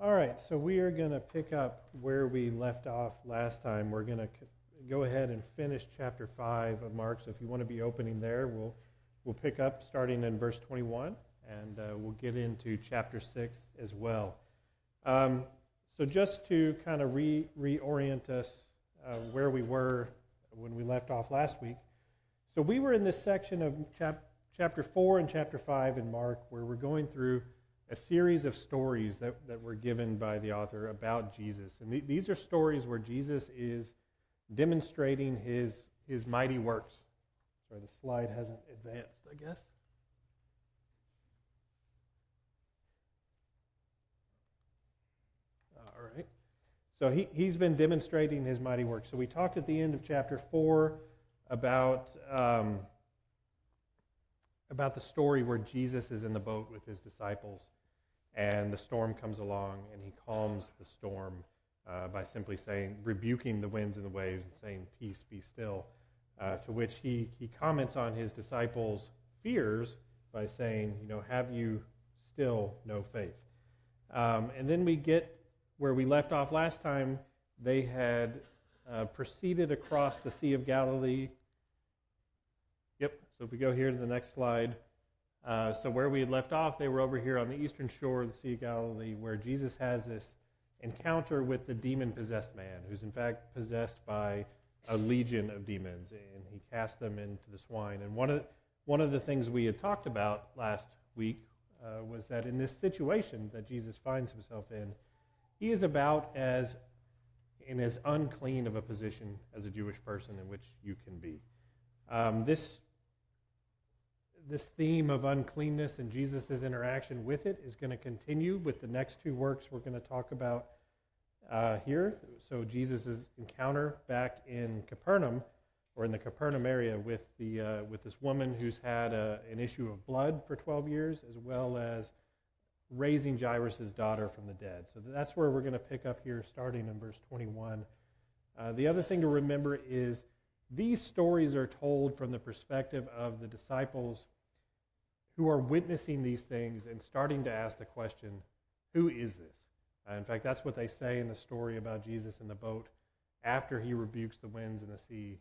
All right, so we are going to pick up where we left off last time. We're going to go ahead and finish chapter 5 of Mark. So if you want to be opening there, we'll pick up starting in verse 21, and we'll get into chapter 6 as well. So just to kind of reorient us where we were when we left off last week. So we were in this section of chapter 4 and chapter 5 in Mark where we're going through a series of stories that were given by the author about Jesus. And these are stories where Jesus is demonstrating his mighty works. Sorry, the slide hasn't advanced, I guess. All right. So he's been demonstrating his mighty works. So we talked at the end of chapter 4 about the story where Jesus is in the boat with his disciples, and the storm comes along, and he calms the storm by simply rebuking the winds and the waves and saying, "Peace, be still," to which he comments on his disciples' fears by saying, "Have you still no faith?" And then we get where we left off last time. They had proceeded across the Sea of Galilee. Yep, so if we go here to the next slide. So where we had left off, they were over here on the eastern shore of the Sea of Galilee, where Jesus has this encounter with the demon-possessed man, who's in fact possessed by a legion of demons, and he cast them into the swine. And one of the things we had talked about last week was that in this situation that Jesus finds himself in, he is about as unclean of a position as a Jewish person in which you can be. This theme of uncleanness and Jesus' interaction with it is going to continue with the next two works we're going to talk about here. So Jesus' encounter back in Capernaum, or in the Capernaum area, with this woman who's had an issue of blood for 12 years, as well as raising Jairus' daughter from the dead. So that's where we're going to pick up here, starting in verse 21. The other thing to remember is these stories are told from the perspective of the disciples who are witnessing these things and starting to ask the question, who is this? In fact, that's what they say in the story about Jesus in the boat. After he rebukes the winds and the sea,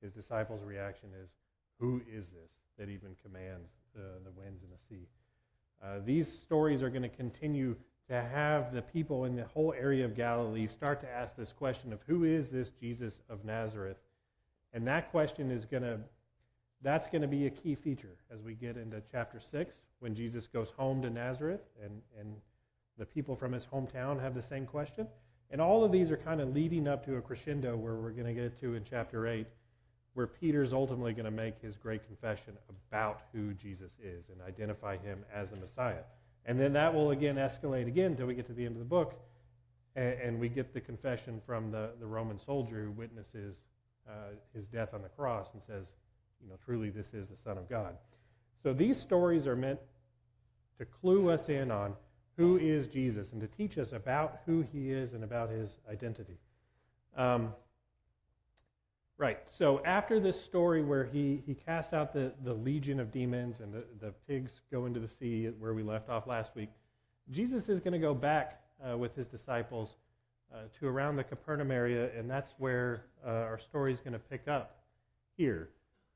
his disciples' reaction is, who is this that even commands the winds and the sea? These stories are going to continue to have the people in the whole area of Galilee start to ask this question of, who is this Jesus of Nazareth? And that question that's going to be a key feature as we get into chapter 6, when Jesus goes home to Nazareth, and the people from his hometown have the same question. And all of these are kind of leading up to a crescendo where we're going to get to in chapter 8, where Peter's ultimately going to make his great confession about who Jesus is and identify him as the Messiah. And then that will again escalate again until we get to the end of the book, and we get the confession from the Roman soldier who witnesses his death on the cross and says, truly this is the Son of God. So these stories are meant to clue us in on who is Jesus and to teach us about who he is and about his identity. Right, so after this story where he casts out the legion of demons and the pigs go into the sea where we left off last week, Jesus is going to go back with his disciples to around the Capernaum area, and that's where our story is going to pick up here.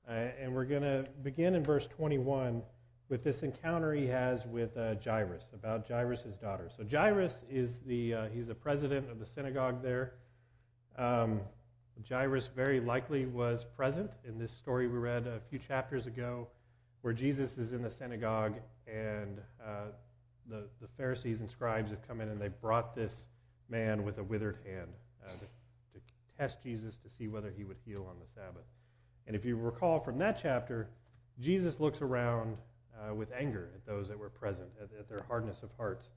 And we're going to begin in verse 21 with this encounter he has with Jairus, about Jairus' daughter. So Jairus is he's the president of the synagogue there. Jairus very likely was present in this story we read a few chapters ago, where Jesus is in the synagogue, and the Pharisees and scribes have come in and they've brought this man with a withered hand to test Jesus to see whether he would heal on the Sabbath. And if you recall from that chapter, Jesus looks around with anger at those that were present, at their hardness of hearts.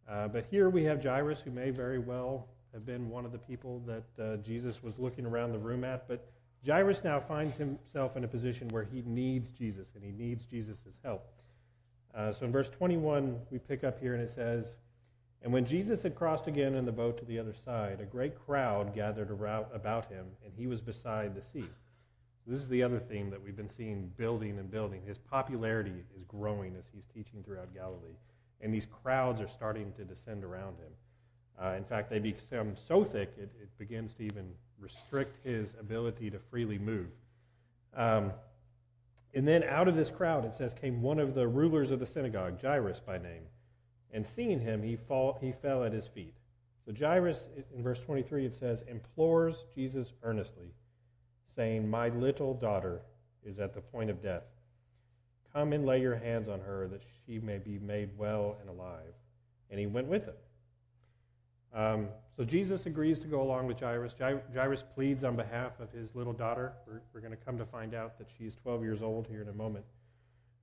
But here we have Jairus, who may very well have been one of the people that Jesus was looking around the room at. But Jairus now finds himself in a position where he needs Jesus, and he needs Jesus' help. So in verse 21, we pick up here, and it says, "And when Jesus had crossed again in the boat to the other side, a great crowd gathered about him, and he was beside the sea." So this is the other theme that we've been seeing building and building. His popularity is growing as he's teaching throughout Galilee, and these crowds are starting to descend around him. In fact, they become so thick, it begins to even restrict his ability to freely move. And then out of this crowd, it says, came one of the rulers of the synagogue, Jairus by name. And seeing him, he fell at his feet. So Jairus, in verse 23, it says, implores Jesus earnestly, saying, my little daughter is at the point of death. Come and lay your hands on her, that she may be made well and alive. And he went with him. So Jesus agrees to go along with Jairus. Jairus pleads on behalf of his little daughter. We're going to come to find out that she's 12 years old here in a moment.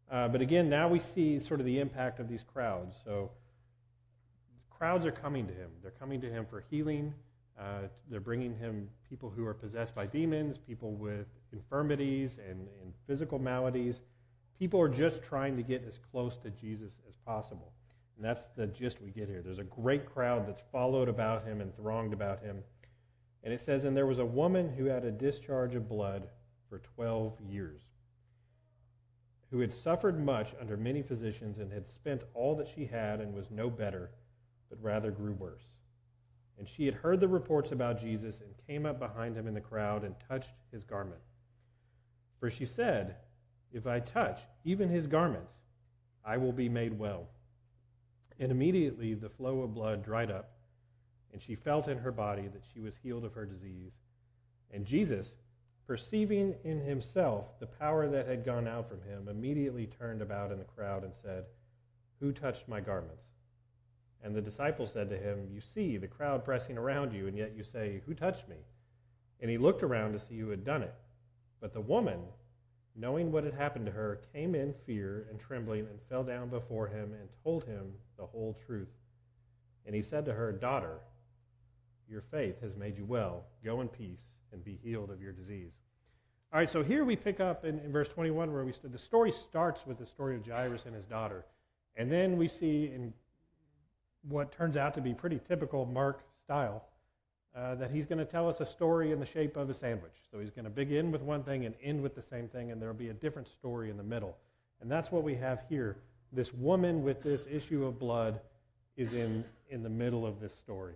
But again, now we see sort of the impact of these crowds. So crowds are coming to him. They're coming to him for healing. They're bringing him people who are possessed by demons, people with infirmities and physical maladies. People are just trying to get as close to Jesus as possible. And that's the gist we get here. There's a great crowd that's followed about him and thronged about him. And it says, and there was a woman who had a discharge of blood for 12 years, who had suffered much under many physicians and had spent all that she had and was no better, but rather grew worse. And she had heard the reports about Jesus and came up behind him in the crowd and touched his garment. For she said, if I touch even his garment, I will be made well. And immediately the flow of blood dried up, and she felt in her body that she was healed of her disease. And Jesus, perceiving in himself the power that had gone out from him, immediately turned about in the crowd and said, who touched my garments? And the disciples said to him, you see the crowd pressing around you, and yet you say, who touched me? And he looked around to see who had done it. But the woman, knowing what had happened to her, came in fear and trembling and fell down before him and told him the whole truth. And he said to her, daughter, your faith has made you well. Go in peace and be healed of your disease. All right, so here we pick up in verse 21 where we stood. The story starts with the story of Jairus and his daughter. And then we see in what turns out to be pretty typical Mark style, that he's going to tell us a story in the shape of a sandwich. So he's going to begin with one thing and end with the same thing, and there will be a different story in the middle. And that's what we have here. This woman with this issue of blood is in the middle of this story.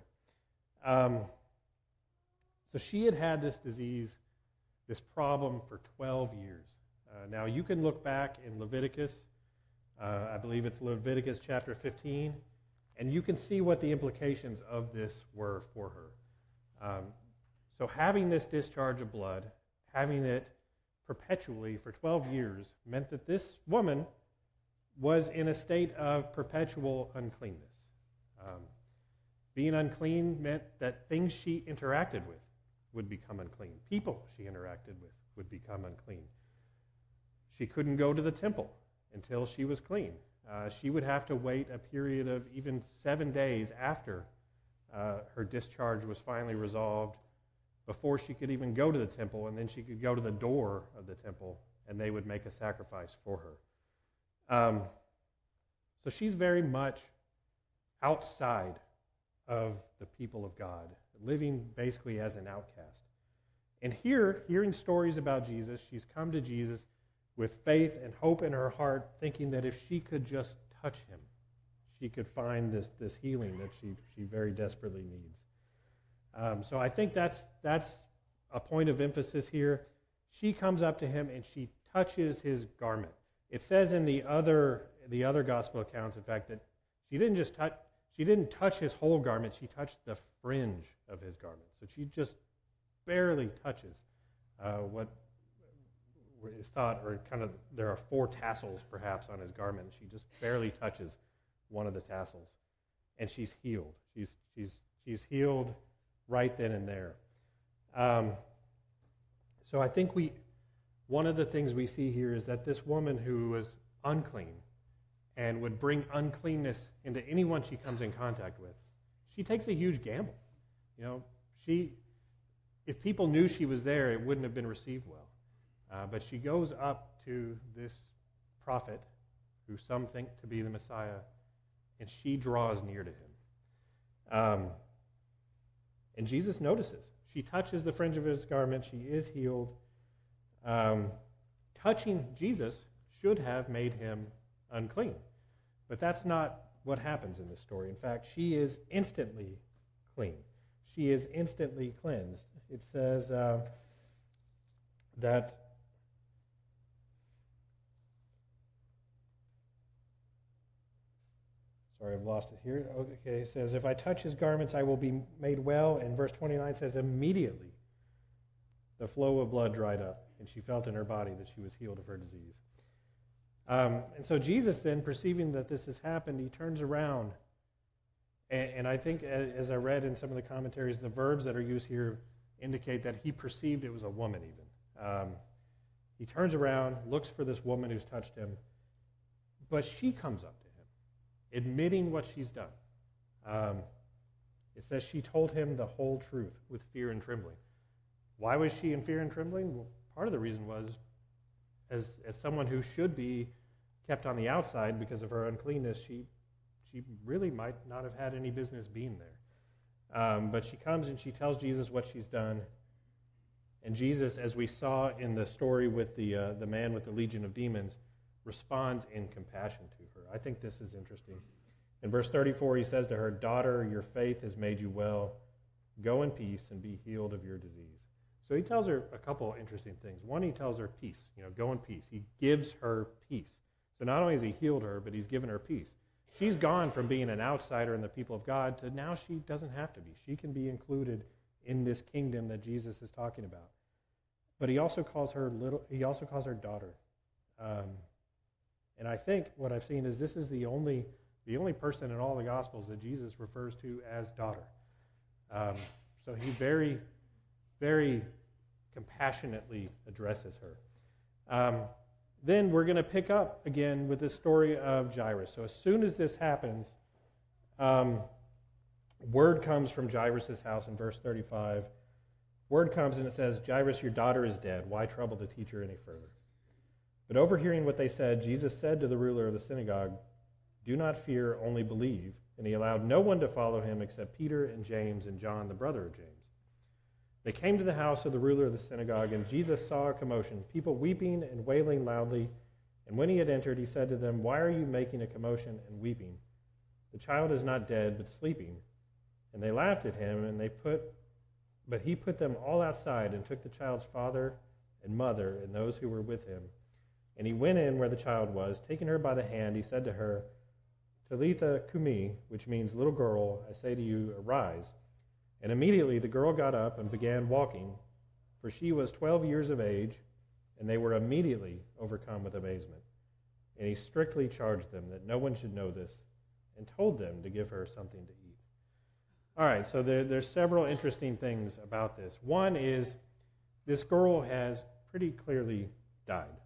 So she had had this disease, this problem for 12 years. Now you can look back in Leviticus, I believe it's Leviticus chapter 15, and you can see what the implications of this were for her. So having this discharge of blood, having it perpetually for 12 years, meant that this woman was in a state of perpetual uncleanness. Being unclean meant that things she interacted with would become unclean. People she interacted with would become unclean. She couldn't go to the temple until she was clean. She would have to wait a period of even 7 days after her discharge was finally resolved before she could even go to the temple, and then she could go to the door of the temple, and they would make a sacrifice for her. So she's very much outside of the people of God, living basically as an outcast. And here, hearing stories about Jesus, she's come to Jesus with faith and hope in her heart, thinking that if she could just touch him, she could find this healing that she very desperately needs. So I think that's a point of emphasis here. She comes up to him and she touches his garment. It says in the other gospel accounts, in fact, that she didn't touch his whole garment. She touched the fringe of his garment. So she just barely touches what is thought, or kind of, there are 4 tassels perhaps on his garment. She just barely touches one of the tassels, and she's healed. She's healed right then and there. So I think one of the things we see here is that this woman who was unclean and would bring uncleanness into anyone she comes in contact with, she takes a huge gamble. You know, if people knew she was there, it wouldn't have been received well. But she goes up to this prophet, who some think to be the Messiah, and she draws near to him. And Jesus notices. She touches the fringe of his garment. She is healed. Touching Jesus should have made him unclean. But that's not what happens in this story. In fact, she is instantly clean. She is instantly cleansed. It says that sorry, I've lost it here. Okay, it says, if I touch his garments, I will be made well. And verse 29 says, immediately the flow of blood dried up, and she felt in her body that she was healed of her disease. And so Jesus then, perceiving that this has happened, he turns around. And I think, as I read in some of the commentaries, the verbs that are used here indicate that he perceived it was a woman even. He turns around, looks for this woman who's touched him, but she comes up to him, admitting what she's done. It says she told him the whole truth with fear and trembling. Why was she in fear and trembling? Well, part of the reason was, as someone who should be kept on the outside because of her uncleanness, she really might not have had any business being there. But she comes and she tells Jesus what she's done. And Jesus, as we saw in the story with the man with the legion of demons, responds in compassion to her. I think this is interesting. In verse 34, he says to her, "Daughter, your faith has made you well. Go in peace and be healed of your disease." So he tells her a couple interesting things. One, he tells her peace. Go in peace. He gives her peace. So not only has he healed her, but he's given her peace. She's gone from being an outsider in the people of God to now she doesn't have to be. She can be included in this kingdom that Jesus is talking about. But he also calls her daughter. And I think what I've seen is this is the only person in all the Gospels that Jesus refers to as daughter. So he very, very compassionately addresses her. Then we're going to pick up again with this story of Jairus. So as soon as this happens, word comes from Jairus' house in verse 35. Word comes and it says, "Jairus, your daughter is dead. Why trouble the teacher any further?" But overhearing what they said, Jesus said to the ruler of the synagogue, "Do not fear, only believe." And he allowed no one to follow him except Peter and James and John, the brother of James. They came to the house of the ruler of the synagogue, and Jesus saw a commotion, people weeping and wailing loudly. And when he had entered, he said to them, "Why are you making a commotion and weeping? The child is not dead, but sleeping." And they laughed at him, but he put them all outside and took the child's father and mother and those who were with him. And he went in where the child was. Taking her by the hand, he said to her, "Talitha cumi," which means, "Little girl, I say to you, arise." And immediately the girl got up and began walking, for she was 12 years of age, and they were immediately overcome with amazement. And he strictly charged them that no one should know this, and told them to give her something to eat. All right, so there's several interesting things about this. One is this girl has pretty clearly died.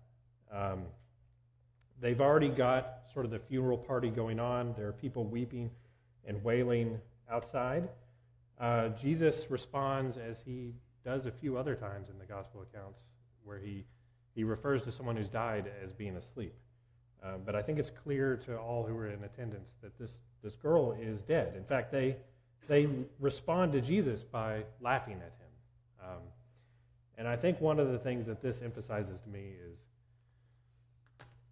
They've already got sort of the funeral party going on. There are people weeping and wailing outside. Jesus responds as he does a few other times in the gospel accounts, where he refers to someone who's died as being asleep. But I think it's clear to all who are in attendance that this girl is dead. In fact, they respond to Jesus by laughing at him. And I think one of the things that this emphasizes to me is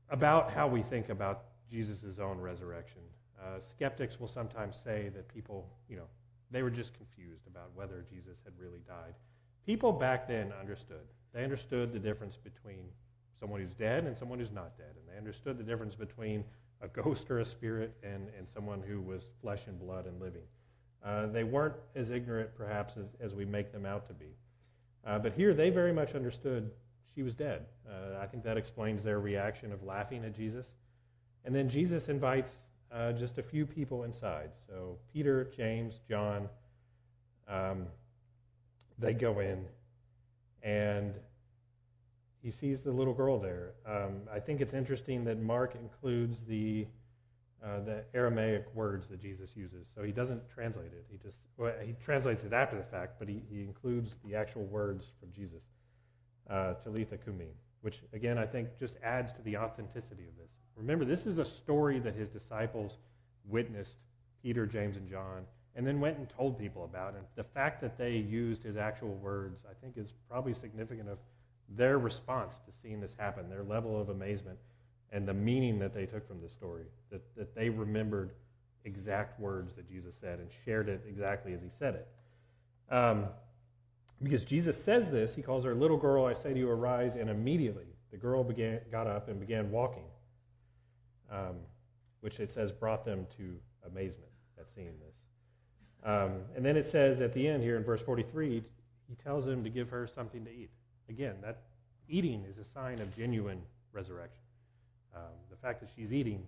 about how we think about Jesus' own resurrection. Skeptics will sometimes say that people, they were just confused about whether Jesus had really died. People back then understood. They understood the difference between someone who's dead and someone who's not dead. And they understood the difference between a ghost or a spirit and someone who was flesh and blood and living. They weren't as ignorant, perhaps, as we make them out to be. But here, they very much understood she was dead. I think that explains their reaction of laughing at Jesus. And then Jesus invites just a few people inside. So Peter, James, John, they go in, and he sees the little girl there. I think it's interesting that Mark includes the Aramaic words that Jesus uses. So he doesn't translate it. He translates it after the fact, but he includes the actual words from Jesus, Talitha cumi, which, again, I think just adds to the authenticity of this. Remember, this is a story that his disciples witnessed, Peter, James, and John, and then went and told people about. And the fact that they used his actual words, I think, is probably significant of their response to seeing this happen, their level of amazement, and the meaning that they took from this story, that they remembered exact words that Jesus said and shared it exactly as he said it. Because Jesus says this, he calls her, "Little girl, I say to you, arise," and immediately the girl got up and began walking, which it says brought them to amazement at seeing this. And then it says at the end here in verse 43, he tells them to give her something to eat. Again, that eating is a sign of genuine resurrection. The fact that she's eating,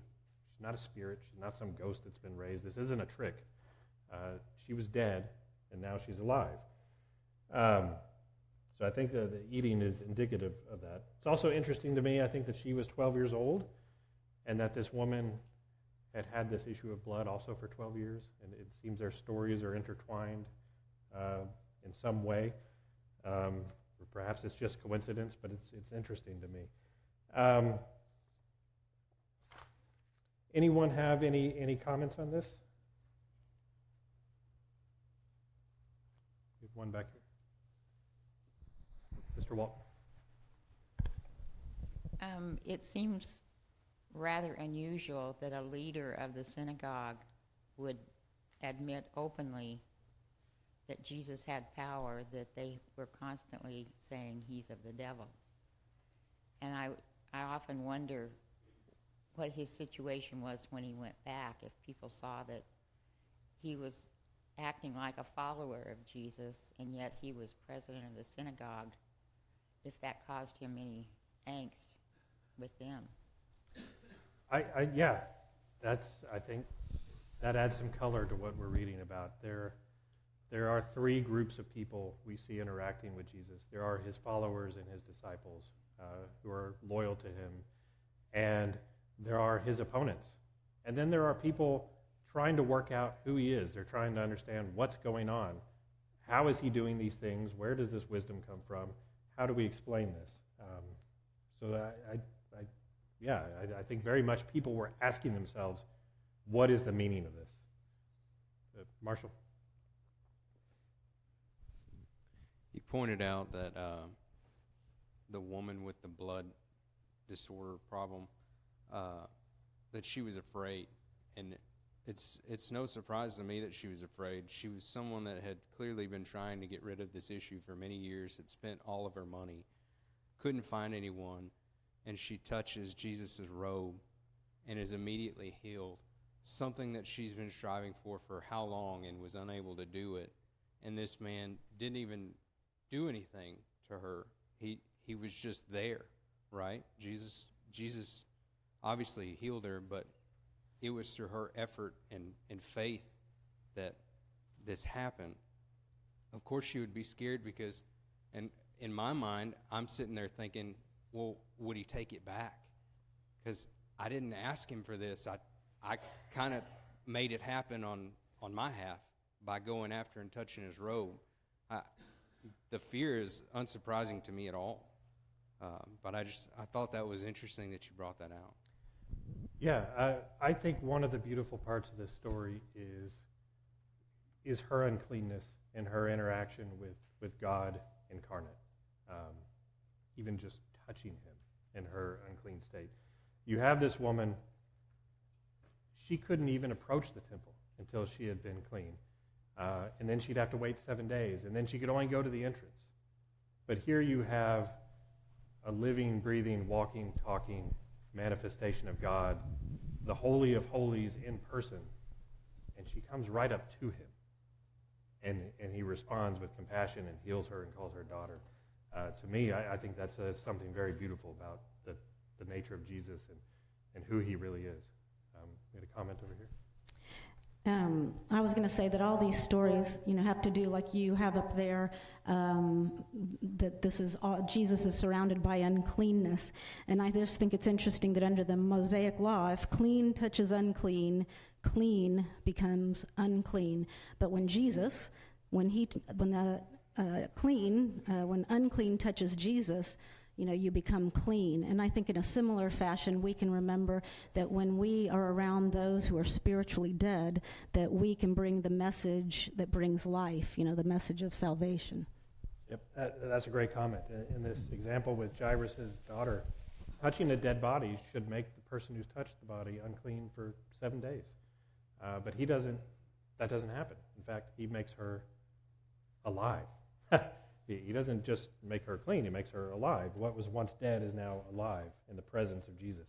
she's not a spirit, she's not some ghost that's been raised. This isn't a trick. She was dead, and now she's alive. So I think the eating is indicative of that. It's also interesting to me, I think, that she was 12 years old, and that this woman had this issue of blood also for 12 years, and it seems their stories are intertwined in some way. Or perhaps it's just coincidence, but it's interesting to me. Anyone have any comments on this? We have one back here. Mr. Walton. It seems rather unusual that a leader of the synagogue would admit openly that Jesus had power, that they were constantly saying he's of the devil. And I often wonder what his situation was when he went back, if people saw that he was acting like a follower of Jesus and yet he was president of the synagogue, if that caused him any angst with them. Yeah, I think that adds some color to what we're reading about. There are three groups of people we see interacting with Jesus. There are his followers and his disciples who are loyal to him, and there are his opponents. And then there are people trying to work out who he is. They're trying to understand what's going on. How is he doing these things? Where does this wisdom come from? How do we explain this? I think very much people were asking themselves, what is the meaning of this? Marshall? He pointed out that the woman with the blood disorder problem, that she was afraid. And it's no surprise to me that she was afraid. She was someone that had clearly been trying to get rid of this issue for many years, had spent all of her money, couldn't find anyone, and she touches Jesus' robe and is immediately healed. Something that she's been striving for how long and was unable to do it. And this man didn't even do anything to her. He was just there, right? Jesus obviously healed her, but it was through her effort and faith that this happened. Of course she would be scared because, and in my mind, I'm sitting there thinking, well, would he take it back? Because I didn't ask him for this. I kind of made it happen on my half by going after and touching his robe. The fear is unsurprising to me at all. But I thought that was interesting that you brought that out. Yeah, I think one of the beautiful parts of this story is her uncleanness and her interaction with God incarnate, even just touching him in her unclean state. You have this woman, she couldn't even approach the temple until she had been clean. And then she'd have to wait 7 days, and then she could only go to the entrance. But here you have a living, breathing, walking, talking manifestation of God, the Holy of Holies in person, and she comes right up to him, and he responds with compassion and heals her and calls her daughter. To me, I think that's something very beautiful about the nature of Jesus and who he really is. We had a comment over here. I was going to say that all these stories, have to do like you have up there, that this is all, Jesus is surrounded by uncleanness. And I just think it's interesting that under the Mosaic law, if clean touches unclean, clean becomes unclean. But when unclean touches Jesus, you become clean. And I think in a similar fashion, we can remember that when we are around those who are spiritually dead, that we can bring the message that brings life, the message of salvation. Yep, that's a great comment. In this example with Jairus' daughter, touching a dead body should make the person who's touched the body unclean for 7 days. But that doesn't happen. In fact, he makes her alive. He doesn't just make her clean, he makes her alive. What was once dead is now alive in the presence of Jesus.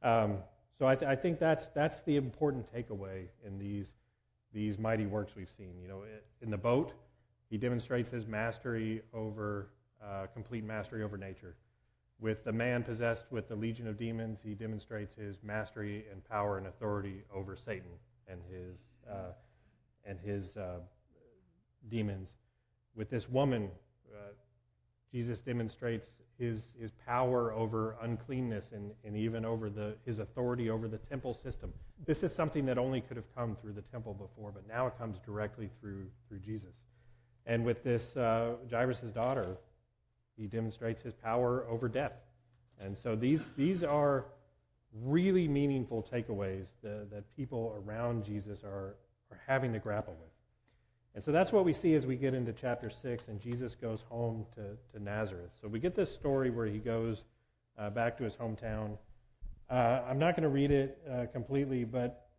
So I think that's the important takeaway in these mighty works we've seen. In the boat, he demonstrates his mastery over, complete mastery over nature. With the man possessed with the legion of demons, he demonstrates his mastery and power and authority over Satan and his demons. With this woman, Jesus demonstrates his power over uncleanness and even over his authority over the temple system. This is something that only could have come through the temple before, but now it comes directly through Jesus. And with this Jairus' daughter, he demonstrates his power over death. And so these are really meaningful takeaways that people around Jesus are having to grapple with. And so that's what we see as we get into chapter 6, and Jesus goes home to Nazareth. So we get this story where he goes back to his hometown. I'm not going to read it completely, but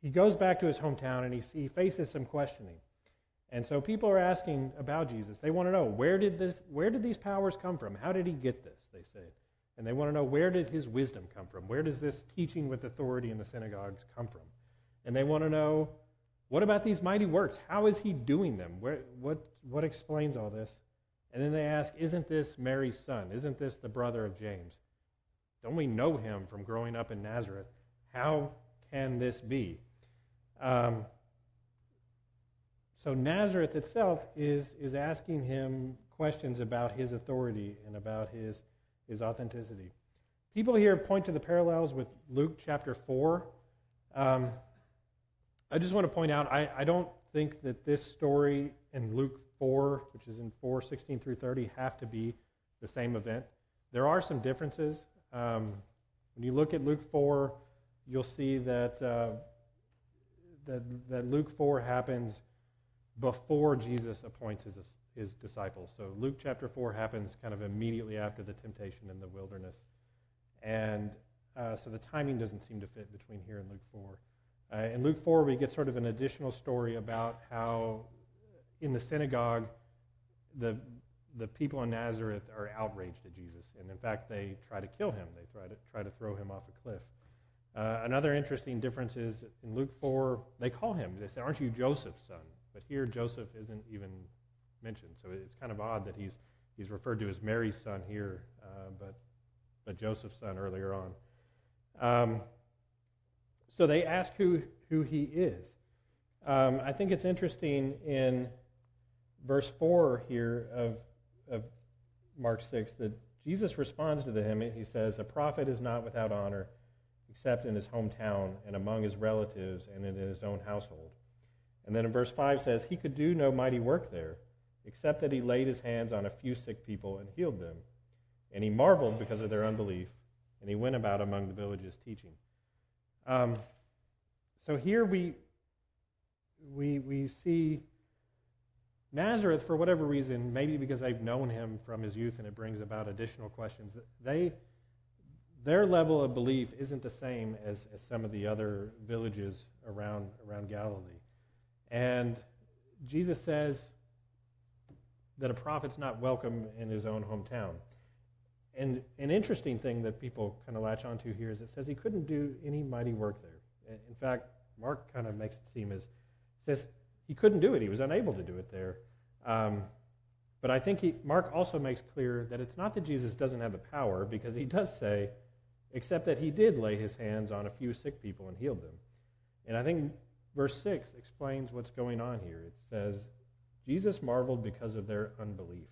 he goes back to his hometown, and he faces some questioning. And so people are asking about Jesus. They want to know, where did these powers come from? How did he get this, they say. And they want to know, where did his wisdom come from? Where does this teaching with authority in the synagogues come from? And they want to know, what about these mighty works? How is he doing them? What explains all this? And then they ask, isn't this Mary's son? Isn't this the brother of James? Don't we know him from growing up in Nazareth? How can this be? So Nazareth itself is asking him questions about his authority and about his authenticity. People here point to the parallels with Luke chapter 4. I just want to point out, I don't think that this story in Luke 4, which is in 4:16 through 30, have to be the same event. There are some differences. When you look at Luke 4, you'll see that Luke 4 happens before Jesus appoints his disciples. So Luke chapter 4 happens kind of immediately after the temptation in the wilderness. And so the timing doesn't seem to fit between here and Luke 4. In Luke 4, we get sort of an additional story about how in the synagogue, the people in Nazareth are outraged at Jesus. And in fact, they try to kill him. They try to throw him off a cliff. Another interesting difference is in Luke 4, they call him. They say, aren't you Joseph's son? But here, Joseph isn't even mentioned. So it's kind of odd that he's referred to as Mary's son here, but Joseph's son earlier on. So they ask who he is. I think it's interesting in verse 4 here of Mark 6 that Jesus responds to him. He says, a prophet is not without honor except in his hometown and among his relatives and in his own household. And then in verse 5 says, he could do no mighty work there except that he laid his hands on a few sick people and healed them. And he marveled because of their unbelief, and he went about among the villages teaching. So here we see Nazareth, for whatever reason, maybe because they've known him from his youth and it brings about additional questions, their level of belief isn't the same as some of the other villages around Galilee. And Jesus says that a prophet's not welcome in his own hometown. And an interesting thing that people kind of latch onto here is it says he couldn't do any mighty work there. In fact, Mark kind of makes it seem as, says he couldn't do it. He was unable to do it there. But I think Mark also makes clear that it's not that Jesus doesn't have the power, because he does say, except that he did lay his hands on a few sick people and healed them. And I think verse 6 explains what's going on here. It says, Jesus marveled because of their unbelief.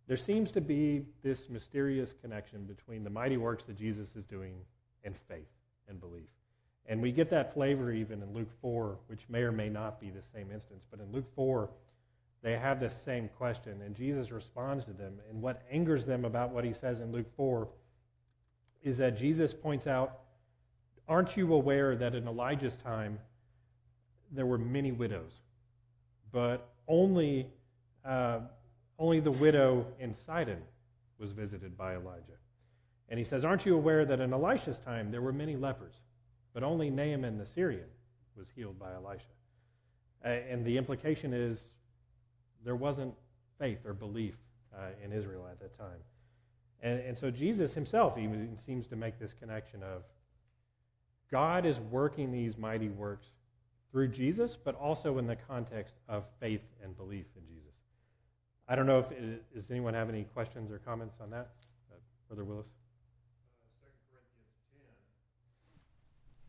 There seems to be this mysterious connection between the mighty works that Jesus is doing and faith and belief. And we get that flavor even in Luke 4, which may or may not be the same instance. But in Luke 4, they have this same question, and Jesus responds to them. And what angers them about what he says in Luke 4 is that Jesus points out, aren't you aware that in Elijah's time there were many widows, but only the widow in Sidon was visited by Elijah? And he says, aren't you aware that in Elisha's time there were many lepers, but only Naaman the Syrian was healed by Elisha. And the implication is there wasn't faith or belief in Israel at that time. And so Jesus himself even seems to make this connection of God is working these mighty works through Jesus, but also in the context of faith and belief in Jesus. I don't know does anyone have any questions or comments on that? Brother Willis? 2 Corinthians 10,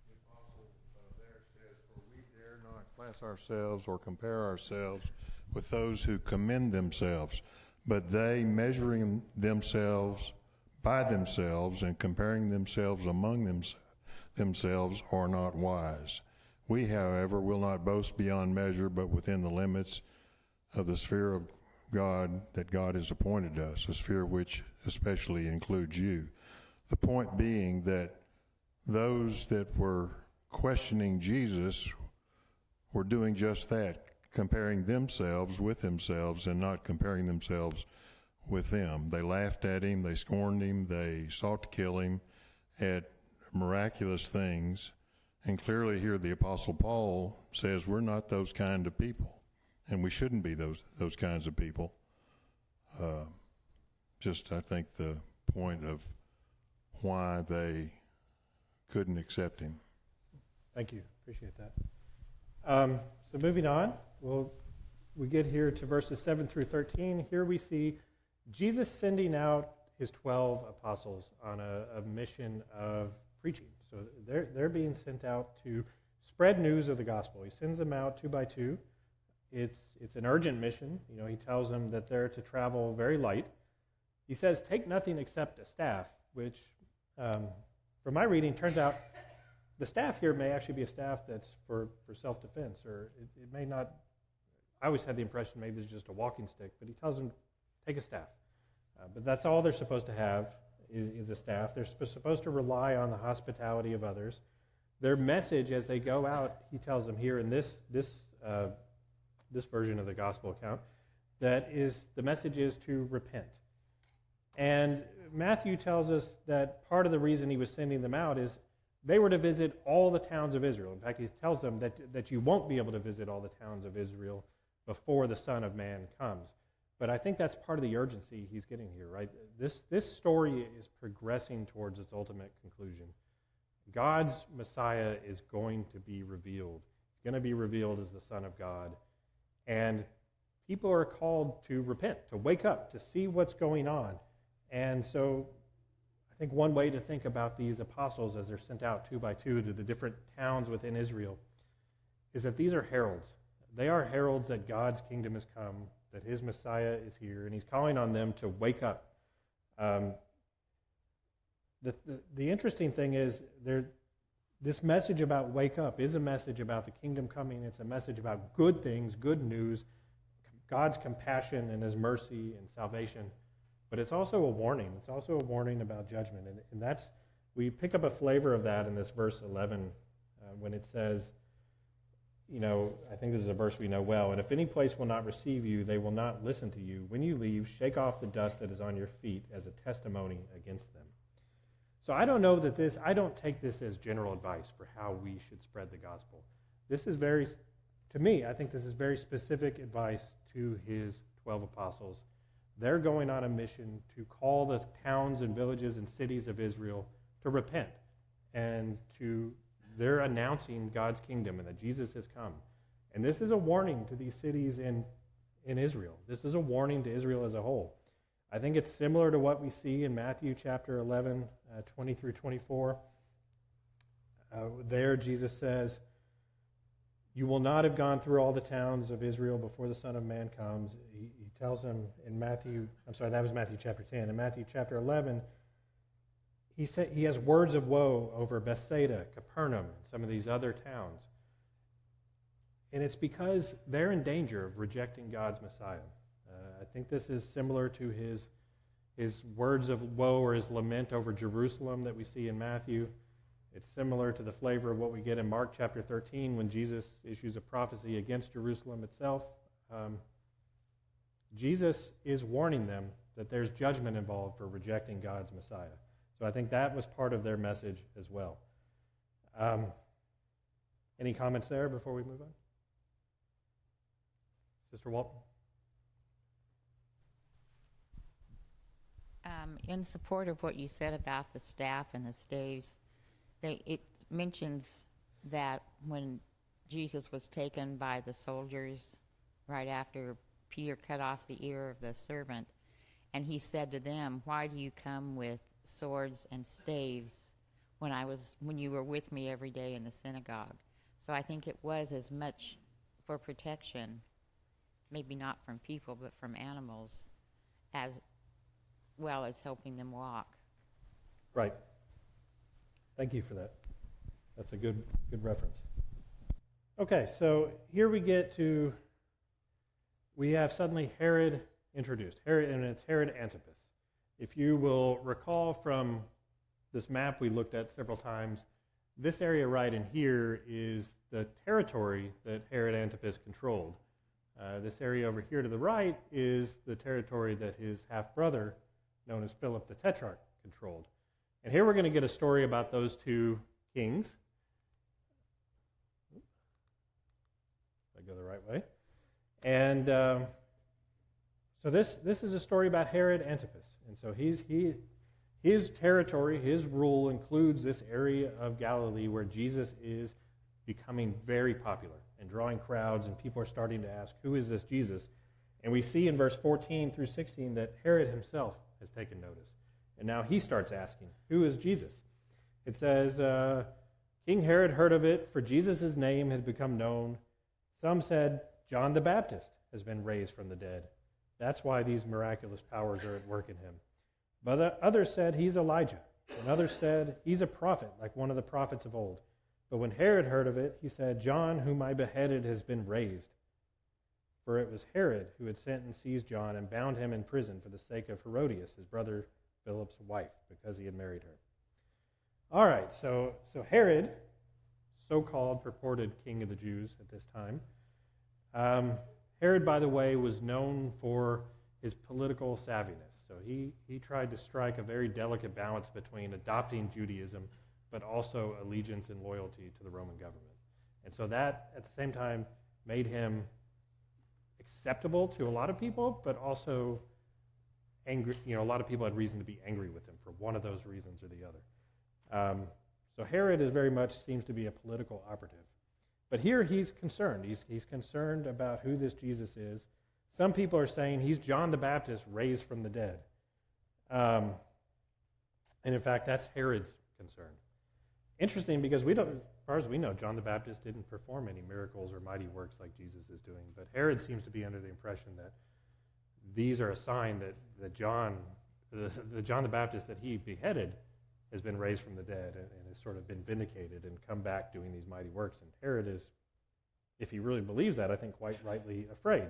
the apostle there says, "For we dare not class ourselves or compare ourselves with those who commend themselves, but they, measuring themselves by themselves and comparing themselves among themselves, are not wise. We, however, will not boast beyond measure, but within the limits of the sphere of God that God has appointed us, a sphere which especially includes you." The point being that those that were questioning Jesus were doing just that, comparing themselves with themselves and not comparing themselves with them. They laughed at him, they scorned him, they sought to kill him at miraculous things. And clearly here the Apostle Paul says we're not those kind of people, and we shouldn't be those kinds of people. I think the point of why they couldn't accept him. Thank you. Appreciate that. So moving on, we get here to verses 7 through 13. Here we see Jesus sending out his 12 apostles on a mission of preaching. So they're being sent out to spread news of the gospel. He sends them out 2 by 2. It's an urgent mission. He tells them that they're to travel very light. He says, take nothing except a staff, which, from my reading, turns out the staff here may actually be a staff that's for self-defense, or it may not. I always had the impression maybe it's just a walking stick, but he tells them, take a staff. But that's all they're supposed to have is a staff. They're supposed to rely on the hospitality of others. Their message as they go out, he tells them here in this version of the gospel account, the message is to repent. And Matthew tells us that part of the reason he was sending them out is they were to visit all the towns of Israel. In fact, he tells them that you won't be able to visit all the towns of Israel before the Son of Man comes. But I think that's part of the urgency he's getting here, right? This story is progressing towards its ultimate conclusion. God's Messiah is going to be revealed. He's going to be revealed as the Son of God. And people are called to repent, to wake up, to see what's going on. And so I think one way to think about these apostles as they're sent out 2 by 2 to the different towns within Israel is that these are heralds. They are heralds that God's kingdom has come, that his Messiah is here, and he's calling on them to wake up. The interesting thing is this message about wake up is a message about the kingdom coming. It's a message about good things, good news, God's compassion and his mercy and salvation. But it's also a warning. It's also a warning about judgment. And that's, we pick up a flavor of that in this verse 11 when it says, I think this is a verse we know well, "And if any place will not receive you, they will not listen to you. When you leave, shake off the dust that is on your feet as a testimony against them." So I don't know that I don't take this as general advice for how we should spread the gospel. This is to me, I think this is very specific advice to his 12 apostles. They're going on a mission to call the towns and villages and cities of Israel to repent, and they're announcing God's kingdom and that Jesus has come. And this is a warning to these cities in Israel. This is a warning to Israel as a whole. I think it's similar to what we see in Matthew chapter 11, 20 through 24. There Jesus says, "You will not have gone through all the towns of Israel before the Son of Man comes." He tells them in Matthew, that was Matthew chapter 10. In Matthew chapter 11, he has words of woe over Bethsaida, Capernaum, and some of these other towns. And it's because they're in danger of rejecting God's Messiah. I think this is similar to his words of woe or his lament over Jerusalem that we see in Matthew. It's similar to the flavor of what we get in Mark chapter 13 when Jesus issues a prophecy against Jerusalem itself. Jesus is warning them that there's judgment involved for rejecting God's Messiah. So I think that was part of their message as well. Any comments there before we move on? Sister Walton? In support of what you said about the staff and the staves, it mentions that when Jesus was taken by the soldiers right after Peter cut off the ear of the servant, and he said to them, "Why do you come with swords and staves when you were with me every day in the synagogue?" So I think it was as much for protection, maybe not from people, but from animals, as well as helping them walk. Right. Thank you for that. That's a good reference. Okay, so here we have suddenly Herod introduced. Herod, and it's Herod Antipas. If you will recall from this map we looked at several times, this area right in here is the territory that Herod Antipas controlled. This area over here to the right is the territory that his half-brother, known as Philip the Tetrarch, controlled. And here we're going to get a story about those two kings. If I go the right way. And so this is a story about Herod Antipas. And so his territory, his rule includes this area of Galilee where Jesus is becoming very popular and drawing crowds, and people are starting to ask, who is this Jesus? And we see in verse 14 through 16 that Herod himself has taken notice. And now he starts asking, who is Jesus? It says, King Herod heard of it, for Jesus' name had become known. Some said, John the Baptist has been raised from the dead. That's why these miraculous powers are at work in him. But others said, he's Elijah. And others said, he's a prophet, like one of the prophets of old. But when Herod heard of it, he said, John, whom I beheaded, has been raised. For it was Herod who had sent and seized John and bound him in prison for the sake of Herodias, his brother Philip's wife, because he had married her. All right, so Herod, so-called purported king of the Jews at this time, Herod, by the way, was known for his political savviness. So he tried to strike a very delicate balance between adopting Judaism but also allegiance and loyalty to the Roman government. And so that, at the same time, made him acceptable to a lot of people, but also angry. A lot of people had reason to be angry with him for one of those reasons or the other. So Herod is very much seems to be a political operative. But here he's concerned. He's concerned about who this Jesus is. Some people are saying he's John the Baptist raised from the dead. And in fact, that's Herod's concern. Interesting, because we don't, as far as we know, John the Baptist didn't perform any miracles or mighty works like Jesus is doing. But Herod seems to be under the impression that these are a sign that John, the John the Baptist that he beheaded, has been raised from the dead and has sort of been vindicated and come back doing these mighty works. And Herod is, if he really believes that, I think quite rightly afraid.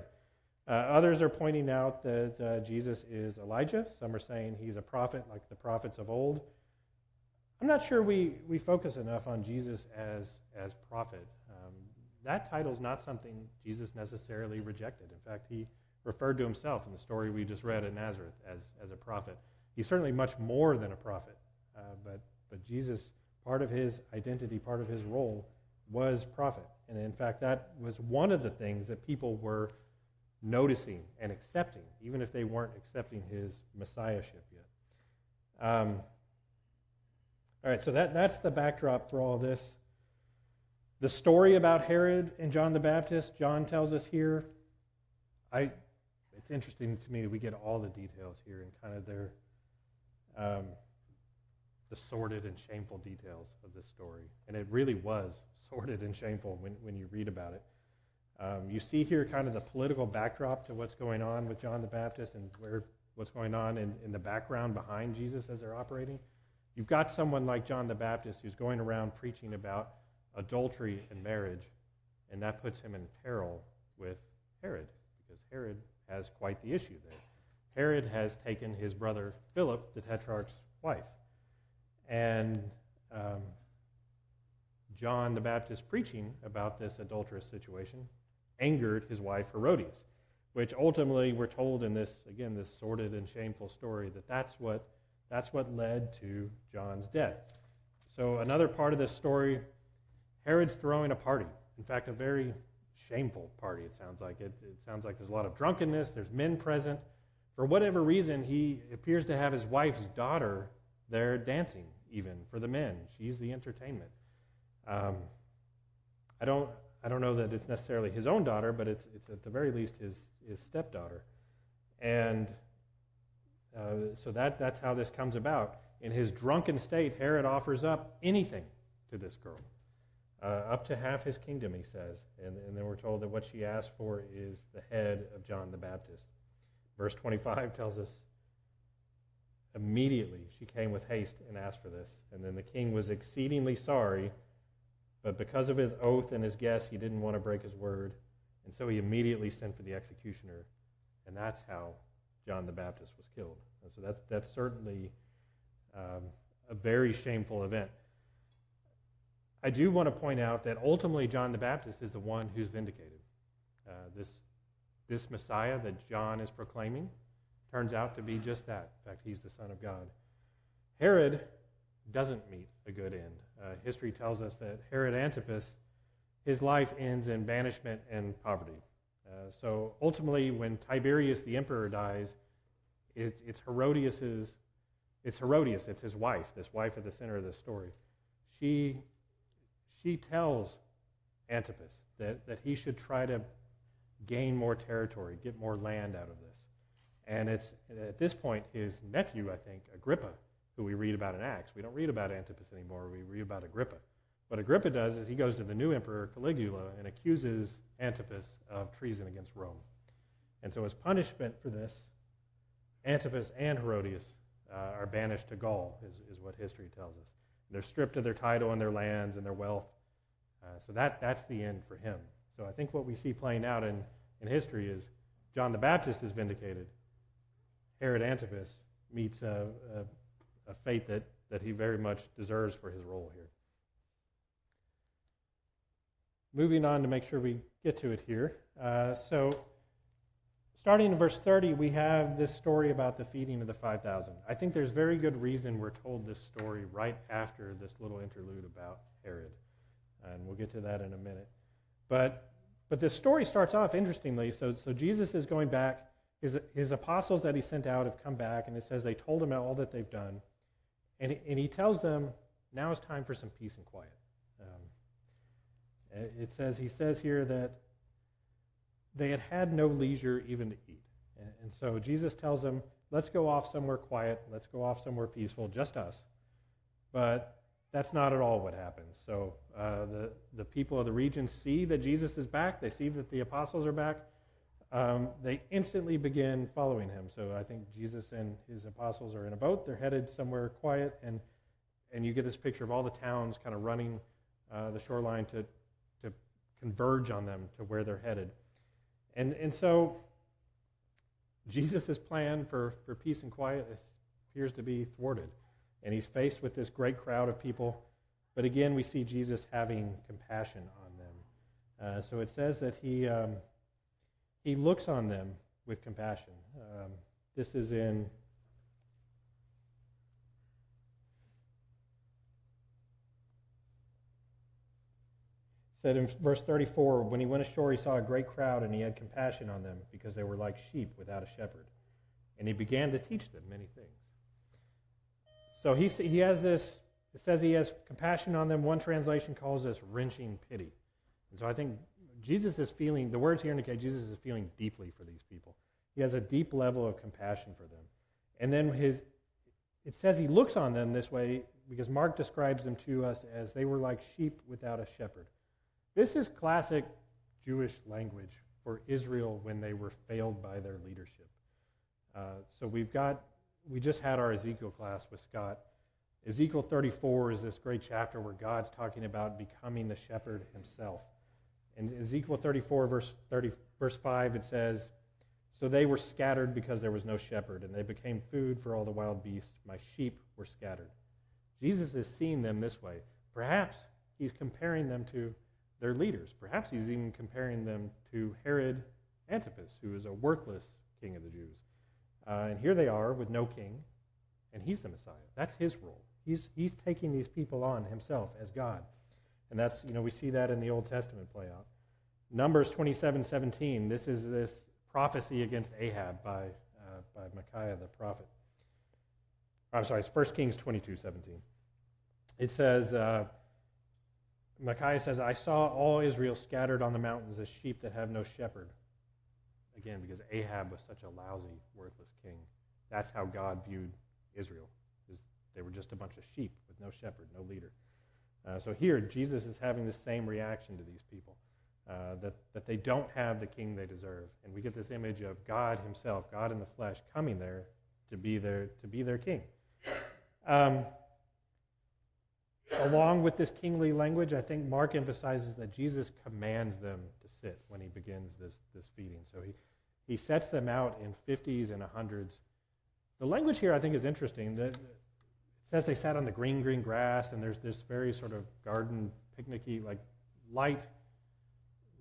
Others are pointing out that Jesus is Elijah. Some are saying he's a prophet like the prophets of old. I'm not sure we focus enough on Jesus as prophet. That title is not something Jesus necessarily rejected. In fact, he referred to himself in the story we just read in Nazareth as a prophet. He's certainly much more than a prophet, but Jesus, part of his identity, part of his role, was prophet. And in fact, that was one of the things that people were noticing and accepting, even if they weren't accepting his messiahship yet. All right, so that's the backdrop for all this. The story about Herod and John the Baptist, John tells us here. It's interesting to me that we get all the details here and kind of their the sordid and shameful details of this story. And it really was sordid and shameful when you read about it. You see here kind of the political backdrop to what's going on with John the Baptist and what's going on in the background behind Jesus as they're operating. You've got someone like John the Baptist who's going around preaching about adultery and marriage, and that puts him in peril with Herod, because Herod has quite the issue there. Herod has taken his brother Philip, the Tetrarch's wife, and John the Baptist preaching about this adulterous situation angered his wife Herodias, which ultimately we're told in this sordid and shameful story that's what led to John's death. So another part of this story Herod's throwing a party. In fact, a very shameful party, it sounds like. It sounds like there's a lot of drunkenness, there's men present. For whatever reason, he appears to have his wife's daughter there dancing, even, for the men. She's the entertainment. I don't know that it's necessarily his own daughter, but it's at the very least his stepdaughter. And so that's how this comes about. In his drunken state, Herod offers up anything to this girl, up to half his kingdom, he says. And then we're told that what she asked for is the head of John the Baptist. Verse 25 tells us, immediately she came with haste and asked for this. And then the king was exceedingly sorry, but because of his oath and his guess, he didn't want to break his word. And so he immediately sent for the executioner. And that's how John the Baptist was killed. And so that's certainly a very shameful event. I do want to point out that ultimately John the Baptist is the one who's vindicated. This Messiah that John is proclaiming turns out to be just that. In fact, he's the Son of God. Herod doesn't meet a good end. History tells us that Herod Antipas, his life ends in banishment and poverty. So ultimately, when Tiberius the emperor dies, it's Herodias, it's his wife, this wife at the center of this story. She tells Antipas that he should try to gain more territory, get more land out of this. And it's at this point his nephew, I think, Agrippa, who we read about in Acts. We don't read about Antipas anymore, we read about Agrippa. What Agrippa does is he goes to the new emperor, Caligula, and accuses Antipas of treason against Rome. And so as punishment for this, Antipas and Herodias are banished to Gaul, is what history tells us. They're stripped of their title and their lands and their wealth. So that's the end for him. So I think what we see playing out in history is John the Baptist is vindicated. Herod Antipas meets a fate that he very much deserves for his role here. Moving on to make sure we get to it here. So starting in verse 30, we have this story about the feeding of the 5,000. I think there's very good reason we're told this story right after this little interlude about Herod. And we'll get to that in a minute. But this story starts off interestingly. So Jesus is going back. His apostles that he sent out have come back, and it says they told him all that they've done. And he tells them, now is time for some peace and quiet. He says here that they had no leisure even to eat. And so Jesus tells them, let's go off somewhere quiet, let's go off somewhere peaceful, just us. But that's not at all what happens. So the people of the region see that Jesus is back, they see that the apostles are back, they instantly begin following him. So I think Jesus and his apostles are in a boat, they're headed somewhere quiet, and you get this picture of all the towns kind of running the shoreline to converge on them to where they're headed. And so Jesus' plan for peace and quiet appears to be thwarted. And he's faced with this great crowd of people. But again, we see Jesus having compassion on them. So it says that he looks on them with compassion. This is in said in verse 34, when he went ashore, he saw a great crowd, and he had compassion on them because they were like sheep without a shepherd. And he began to teach them many things. So he has this, it says he has compassion on them. One translation calls this wrenching pity. And so I think Jesus is feeling, the words here indicate Jesus is feeling deeply for these people. He has a deep level of compassion for them. And then it says he looks on them this way because Mark describes them to us as they were like sheep without a shepherd. This is classic Jewish language for Israel when they were failed by their leadership. So we just had our Ezekiel class with Scott. Ezekiel 34 is this great chapter where God's talking about becoming the shepherd himself. In Ezekiel 34, verse 5, it says, so they were scattered because there was no shepherd, and they became food for all the wild beasts. My sheep were scattered. Jesus is seeing them this way. Perhaps he's comparing them to their leaders. Perhaps he's even comparing them to Herod Antipas, who is a worthless king of the Jews. And here they are with no king, and he's the Messiah. That's his role. He's taking these people on himself as God. And that's, we see that in the Old Testament play out. Numbers 27:17, this is this prophecy against Ahab by Micaiah the prophet. I'm sorry, it's 1 Kings 22:17. It says, Micaiah says, I saw all Israel scattered on the mountains as sheep that have no shepherd. Again, because Ahab was such a lousy, worthless king. That's how God viewed Israel. They were just a bunch of sheep with no shepherd, no leader. So here, Jesus is having the same reaction to these people, that they don't have the king they deserve. And we get this image of God himself, God in the flesh, coming there to be their king. Along with this kingly language, I think Mark emphasizes that Jesus commands them to sit when he begins this feeding. So he sets them out in 50s and 100s. The language here, I think, is interesting. It says they sat on the green grass, and there's this very sort of garden picnicky, like light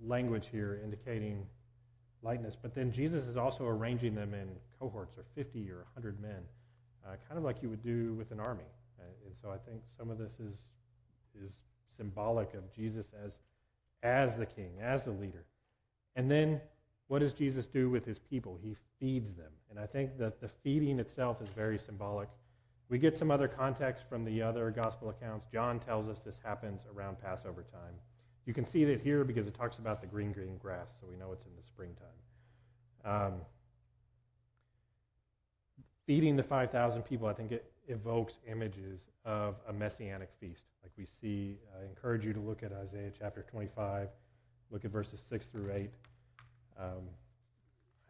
language here indicating lightness. But then Jesus is also arranging them in cohorts, or 50 or 100 men, kind of like you would do with an army. And so I think some of this is symbolic of Jesus as the king, as the leader. And then what does Jesus do with his people? He feeds them. And I think that the feeding itself is very symbolic. We get some other context from the other gospel accounts. John tells us this happens around Passover time. You can see that here because it talks about the green grass, so we know it's in the springtime. Feeding the 5,000 people, I think it evokes images of a messianic feast. Like we see, I encourage you to look at Isaiah chapter 25, look at verses 6 through 8. I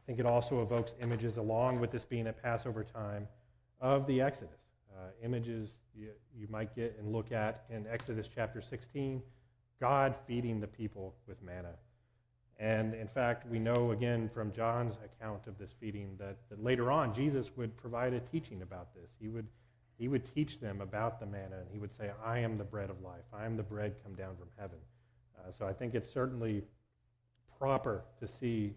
think it also evokes images, along with this being at Passover time, of the Exodus. Images you might get and look at in Exodus chapter 16, God feeding the people with manna. And in fact, we know again from John's account of this feeding that later on Jesus would provide a teaching about this. He would teach them about the manna, and he would say, I am the bread of life. I am the bread come down from heaven. So I think it's certainly proper to see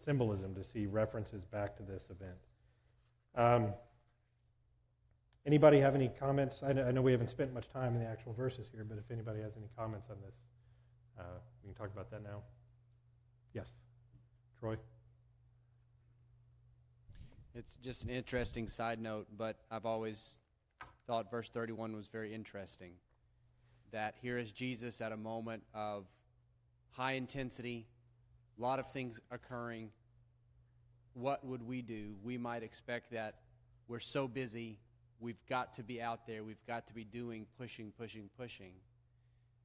symbolism, to see references back to this event. Anybody have any comments? I know we haven't spent much time in the actual verses here, but if anybody has any comments on this, we can talk about that now. Yes. Troy? It's just an interesting side note, but I've always thought verse 31 was very interesting. That here is Jesus at a moment of high intensity, a lot of things occurring. What would we do? We might expect that we're so busy, we've got to be out there, we've got to be doing, pushing.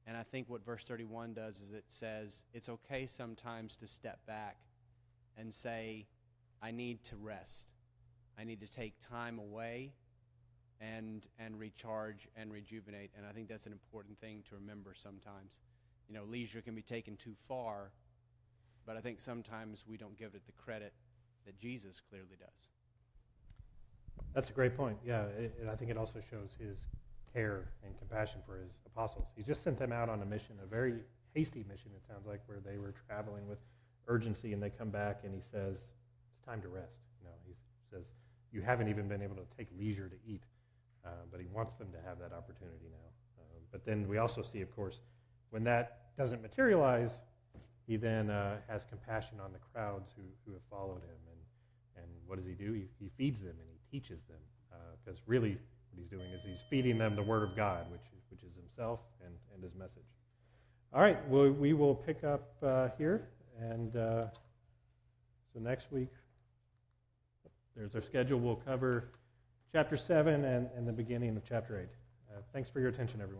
And I think what verse 31 does is it says it's okay sometimes to step back and say, I need to rest. I need to take time away and recharge and rejuvenate. And I think that's an important thing to remember sometimes. Leisure can be taken too far, but I think sometimes we don't give it the credit that Jesus clearly does. That's a great point. Yeah, and I think it also shows his care and compassion for his apostles. He just sent them out on a mission, a very hasty mission, it sounds like, where they were traveling with urgency, and they come back and he says, it's time to rest. He says, you haven't even been able to take leisure to eat, but he wants them to have that opportunity now. But then we also see, of course, when that doesn't materialize, he then has compassion on the crowds who have followed him. And what does he do? He feeds them and he teaches them, because really what he's doing is he's feeding them the Word of God, which is himself and his message. All right, we will pick up here, and so next week, there's our schedule. We'll cover chapter 7 and the beginning of chapter 8. Thanks for your attention, everyone.